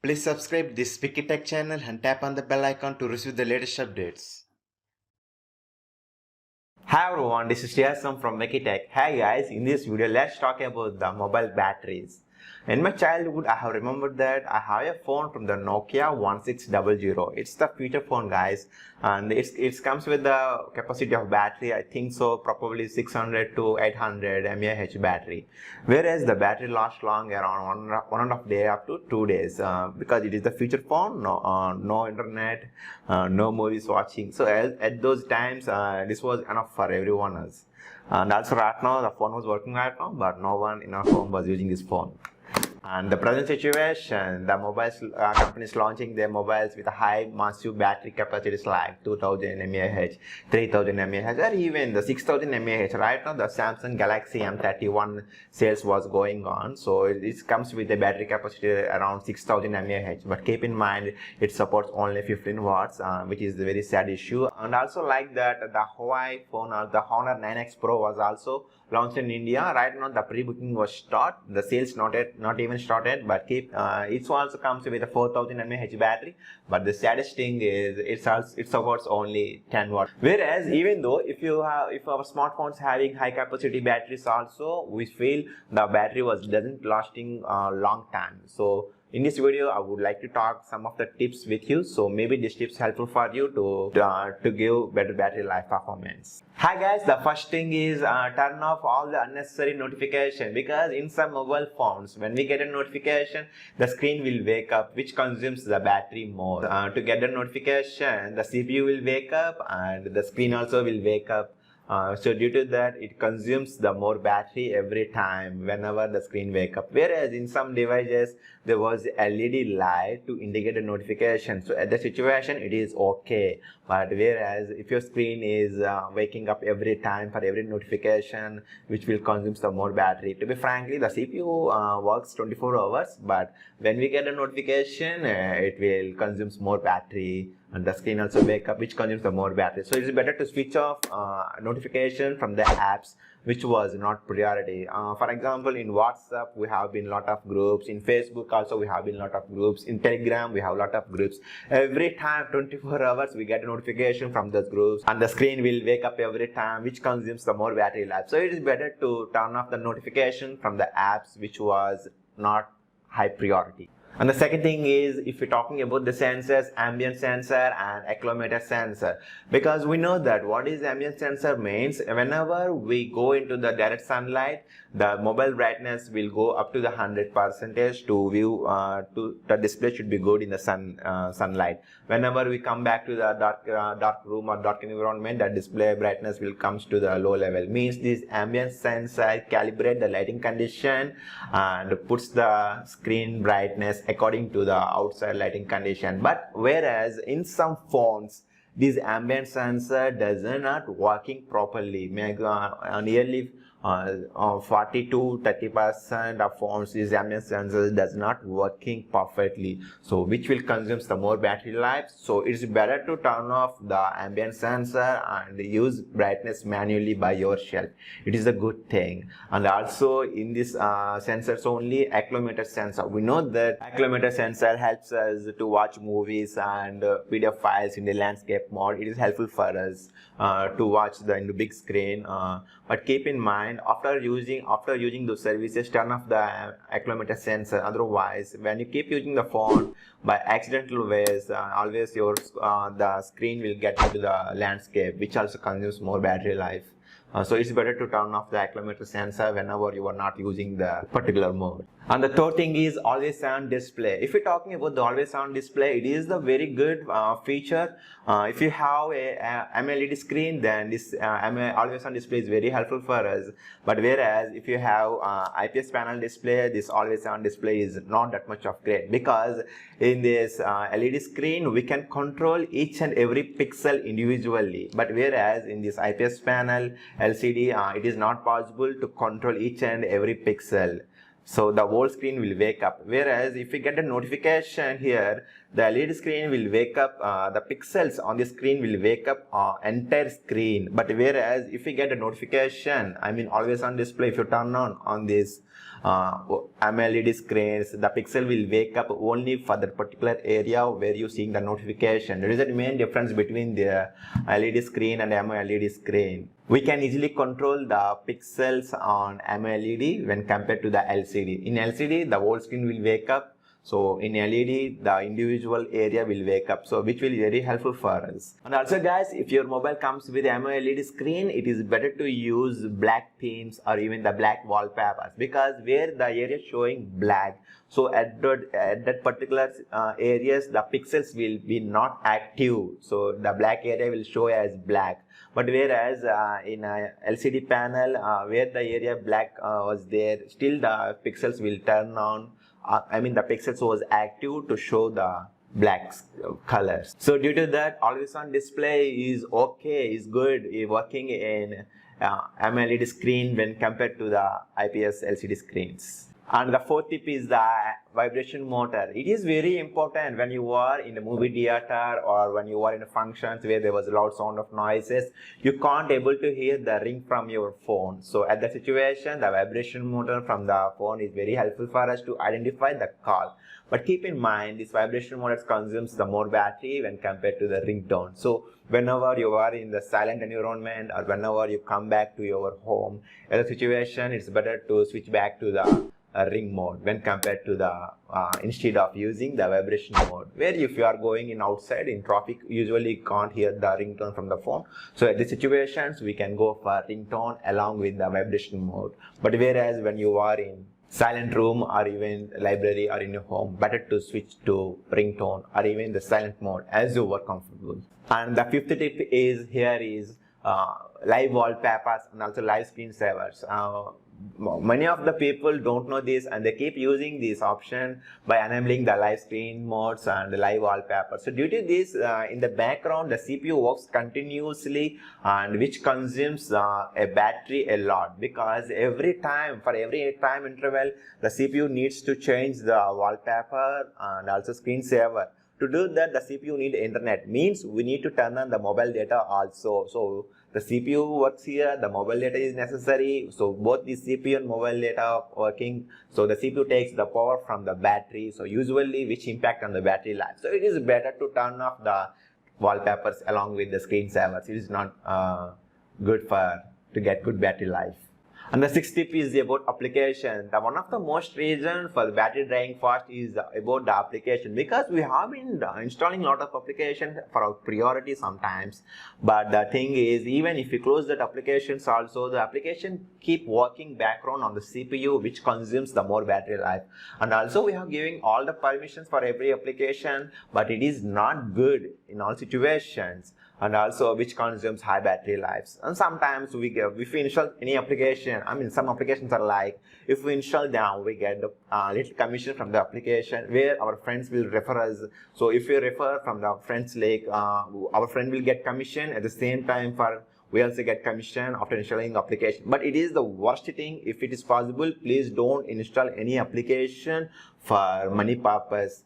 Please subscribe this Wikitech channel and tap on the bell icon to receive the latest updates. Hi everyone, this is Shyasam from Wikitech. Hi guys, in this video let's talk about the mobile batteries. In my childhood, I have remembered that I have a phone from the Nokia 1600. It's the feature phone, guys, and it comes with the capacity of battery. I think so, probably 600 to 800 mAh battery. Whereas the battery lasts long, around one and a half day up to 2 days, because it is the feature phone. No internet, no movies watching. So at those times, this was enough for everyone else. And also right now the phone was working right now, but no one in our home was using this phone. And the present situation, the mobile companies launching their mobiles with a high massive battery capacities like 2000 mAh, 3000 mAh, or even the 6000 mAh. Right now the Samsung Galaxy M31 sales was going on, so it comes with a battery capacity around 6000 mAh. But keep in mind it supports only 15 watts, which is a very sad issue. And also like that, the Huawei phone or the Honor 9X Pro was also launched in India. Right now the pre-booking was start, the sales not even started, but it also comes with a 4000 mAh battery. But the saddest thing is it supports only 10 watts. Whereas even though if our smartphones having high capacity batteries also, we feel the battery doesn't lasting a long time. So in this video, I would like to talk some of the tips with you. So maybe these tips helpful for you to give better battery life performance. Hi guys, the first thing is turn off all the unnecessary notification, because in some mobile phones, when we get a notification, the screen will wake up, which consumes the battery more. To get the notification, the CPU will wake up and the screen also will wake up. So due to that, it consumes the more battery every time whenever the screen wake up. Whereas in some devices, there was LED light to indicate a notification. So at the situation, it is okay. But whereas if your screen is waking up every time for every notification, which will consume some more battery. To be frankly, the CPU works 24 hours, but when we get a notification, it will consume more battery, and the screen also wake up, which consumes the more battery. So it's better to switch off notification from the apps which was not priority. For example, in WhatsApp we have been lot of groups, in Facebook also we have been lot of groups, in Telegram we have lot of groups. Every time 24 hours we get a notification from those groups, and the screen will wake up every time, which consumes the more battery life. So it is better to turn off the notification from the apps which was not high priority. And the second thing is, if you're talking about the sensors, ambient sensor and accelerometer sensor, because we know that what is ambient sensor means, whenever we go into the direct sunlight, the mobile brightness will go up to the 100% to view, to the display should be good in the sunlight. Whenever we come back to the dark room or dark environment, the display brightness will comes to the low level. Means this ambient sensor calibrate the lighting condition and puts the screen brightness according to the outside lighting condition. But whereas in some phones, this ambient sensor does not working properly. Nearly 40 to 30% of phones, this ambient sensor does not working perfectly, so which will consume some more battery life. So it's better to turn off the ambient sensor and use brightness manually by yourself. It is a good thing. And also in this sensors only, accelerometer sensor, we know that accelerometer sensor helps us to watch movies and PDF files in the landscape mode. It is helpful for us to watch in the big screen, but keep in mind, after using those services, turn off the accelerometer sensor. Otherwise, when you keep using the phone by accidental ways, always the screen will get into the landscape, which also consumes more battery life. So it's better to turn off the accelerometer sensor whenever you are not using the particular mode. And the third thing is always on display. If you're talking about the always on display, it is the very good feature. If you have a AMOLED screen, then this always on display is very helpful for us. But whereas if you have IPS panel display, this always on display is not that much of great, because in this LED screen we can control each and every pixel individually. But whereas in this IPS panel LCD, it is not possible to control each and every pixel. So the whole screen will wake up. Whereas if you get a notification here, the LED screen will wake up, the pixels on the screen will wake up entire screen. But whereas if you get a notification, I mean always on display, if you turn on this AMOLED screens, the pixel will wake up only for that particular area where you're seeing the notification. There is a main difference between the LED screen and AMOLED screen. We can easily control the pixels on AMOLED when compared to the LCD. In LCD, the whole screen will wake up. So in LED, the individual area will wake up, so which will be very helpful for us. And also guys, if your mobile comes with AMOLED screen, it is better to use black themes or even the black wallpapers, because where the area showing black, so at that particular areas, the pixels will be not active, so the black area will show as black. But whereas in a LCD panel, where the area black was there, still the pixels will turn on. The pixels was active to show the black colors. So due to that, always on display is okay, is good, is working in AMOLED screen when compared to the IPS LCD screens. And the fourth tip is the vibration motor. It is very important when you are in a movie theater or when you are in functions where there was a loud sound of noises. You can't able to hear the ring from your phone. So at that situation, the vibration motor from the phone is very helpful for us to identify the call. But keep in mind, this vibration motor consumes the more battery when compared to the ringtone. So whenever you are in the silent environment or whenever you come back to your home, in the situation, it's better to switch back to the ring mode when compared to the instead of using the vibration mode, where if you are going in outside in traffic, usually can't hear the ringtone from the phone. So at the situations, we can go for ringtone along with the vibration mode. But whereas when you are in silent room or even library or in your home, better to switch to ringtone or even the silent mode as you are comfortable. And the fifth tip is here is live wallpapers and also live screensavers. Many of the people don't know this and they keep using this option by enabling the live screen modes and the live wallpaper. So due to this, in the background, the CPU works continuously and which consumes a battery a lot, because every time interval, the CPU needs to change the wallpaper and also screensaver. To do that, the CPU need internet, means we need to turn on the mobile data also. So the CPU works here, the mobile data is necessary. So both the CPU and mobile data working. So the CPU takes the power from the battery. So usually which impact on the battery life. So it is better to turn off the wallpapers along with the screensavers. It is not good to get good battery life. And the sixth tip is about application. One of the most reasons for the battery draining fast is about the application, because we have been installing a lot of applications for our priority sometimes. But the thing is, even if you close that applications also, the application keep working background on the CPU, which consumes the more battery life. And also we are giving all the permissions for every application, but it is not good in all situations. And also which consumes high battery lives. And sometimes if we install any application, some applications are like, if we install them, we get the little commission from the application where our friends will refer us. So if we refer from the friends lake, our friend will get commission at the same time we also get commission after installing application. But it is the worst thing. If it is possible, please don't install any application for money purpose.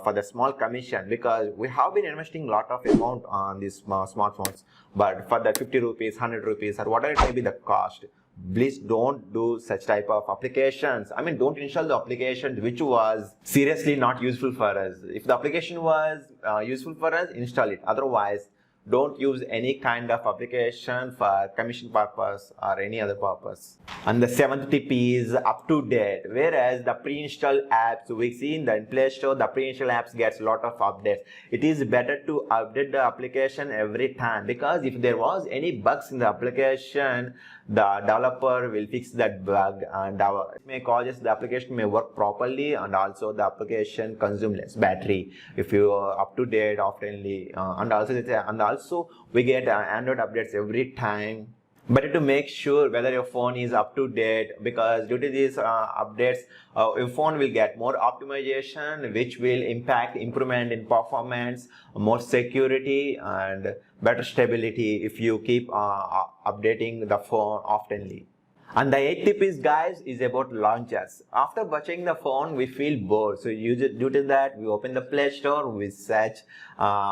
For the small commission, because we have been investing a lot of amount on these smartphones, but for the 50 rupees, 100 rupees or whatever it may be the cost, please don't do such type of applications. Don't install the application which was seriously not useful for us. If the application was useful for us, install it. Otherwise, don't use any kind of application for commission purpose or any other purpose. And the seventh tip is up to date. Whereas the pre-installed apps, we see in the Play Store, the pre-installed apps gets a lot of updates. It is better to update the application every time, because if there was any bugs in the application, the developer will fix that bug and it may cause the application may work properly, and also the application consume less battery if you are up to date oftenly. And also we get Android updates every time. Better to make sure whether your phone is up to date, because due to these updates, your phone will get more optimization, which will impact improvement in performance, more security and better stability if you keep updating the phone oftenly. And the eighth tip is, guys, is about launchers. After purchasing the phone, we feel bored. So due to that, we open the Play Store, we search,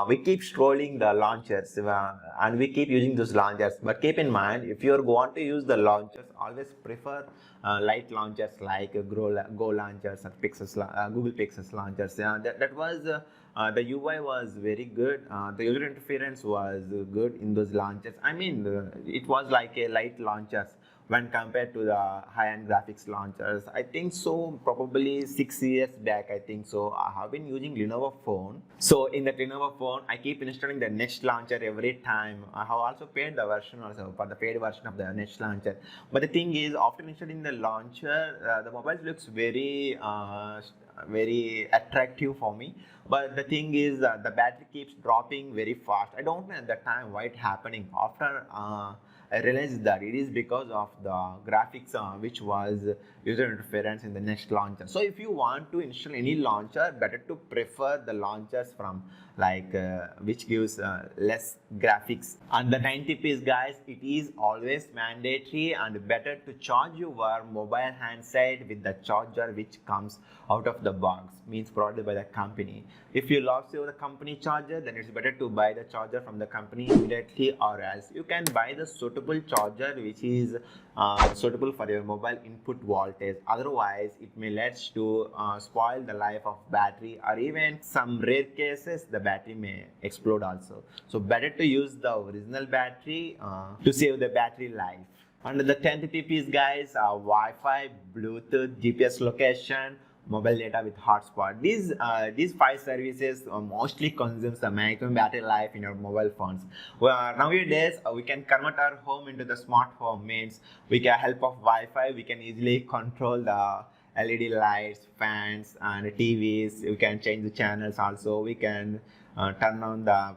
we keep scrolling the launchers and we keep using those launchers. But keep in mind, if you want to use the launchers, always prefer light launchers like Go launchers and Google Pixel launchers. That was the UI was very good. The user interference was good in those launchers. I mean, it was like a light launchers when compared to the high-end graphics launchers. I think so, probably 6 years back, I think so. I have been using Lenovo phone. So in that Lenovo phone, I keep installing the Nest launcher every time. I have also paid the version also for the paid version of the Nest launcher. But the thing is, after installing the launcher, the mobile looks very attractive for me. But the thing is, the battery keeps dropping very fast. I don't know at the time why it's happening. After I realized that it is because of the graphics which was user interference in the Nest launcher. So if you want to install any launcher, better to prefer the launchers from like which gives less graphics. And the 90 piece guys, it is always mandatory and better to charge your mobile handset with the charger which comes out of the box, means provided by the company. If you lost your company charger, then it's better to buy the charger from the company immediately, or else you can buy the suitable charger which is suitable for your mobile input voltage. Otherwise, it may lead to spoil the life of battery, or even some rare cases the battery may explode also. So better to use the original battery to save the battery life. Under the 10th piece guys, Wi-Fi, Bluetooth, GPS location, mobile data with hotspot. These 5 services mostly consumes the maximum battery life in your mobile phones. Well, nowadays we can convert our home into the smart home, means we can help of Wi-Fi, we can easily control the LED lights, fans and TVs. We can change the channels also. We can turn on the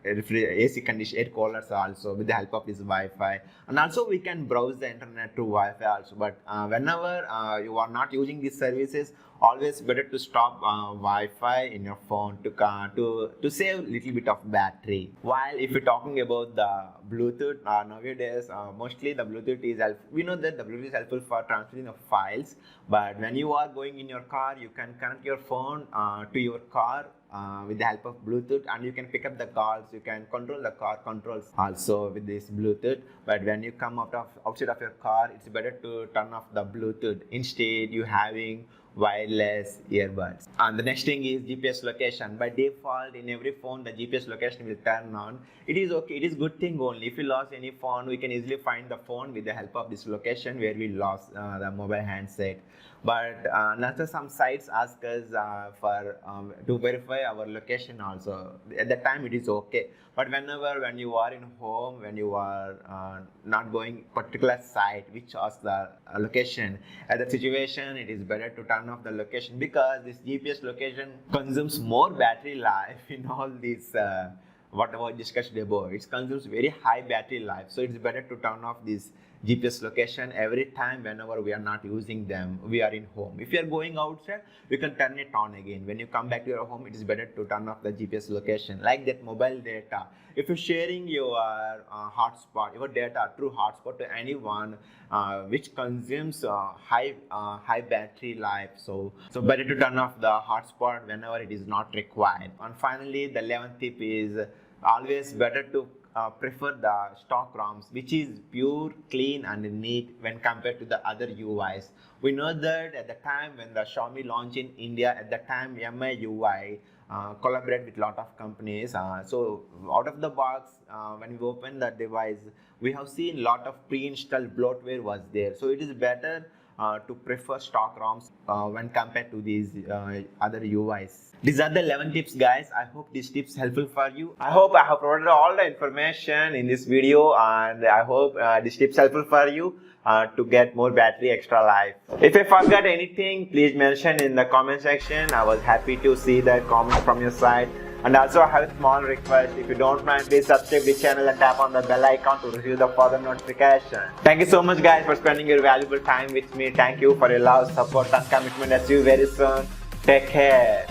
AC condition, air coolers also with the help of this Wi-Fi. And also we can browse the internet through Wi-Fi also. But whenever you are not using these services, always better to stop Wi-Fi in your phone to save little bit of battery. While if you're talking about the Bluetooth, nowadays mostly the Bluetooth is helpful. We know that the Bluetooth is helpful for transferring the files, but when you are going in your car, you can connect your phone to your car with the help of Bluetooth, and you can pick up the calls. You can control the car controls also with this Bluetooth. But when you come outside of your car, it's better to turn off the Bluetooth. Instead, you having wireless earbuds. And the next thing is GPS location. By default, in every phone, the GPS location will turn on. It is okay. It is good thing only. If you lost any phone, we can easily find the phone with the help of this location where we lost the mobile handset. But after some sites ask us to verify our location also. At that time, it is okay. But when you are in home, when you are not going particular site which asks the location, at that situation, it is better to turn off the location, because this GPS location consumes more battery life in all these whatever I discussed above. It consumes very high battery life, so it's better to turn off this GPS location every time whenever we are not using them, we are in home. If you are going outside, you can turn it on again. When you come back to your home, it is better to turn off the GPS location. Like that mobile data, if you're sharing your hotspot, your data through hotspot to anyone which consumes high battery life, so better to turn off the hotspot whenever it is not required. And finally, the 11th tip is always better to prefer the stock ROMs, which is pure, clean and neat when compared to the other UIs. We know that at the time when the Xiaomi launched in India, at the time MI UI collaborate with a lot of companies. So out of the box, when we open the device, we have seen a lot of pre-installed bloatware was there. So it is better to prefer stock ROMs when compared to these other UIs. These are the 11 tips guys. I hope these tips helpful for you. I hope I have provided all the information in this video, and I hope these tips helpful for you to get more battery extra life. If I forgot anything, please mention in the comment section. I was happy to see that comment from your side. And also I have a small request. If you don't mind, please subscribe the channel and tap on the bell icon to receive the further notification. Thank you so much guys for spending your valuable time with me. Thank you for your love, support and commitment. I'll see you very soon. Take care.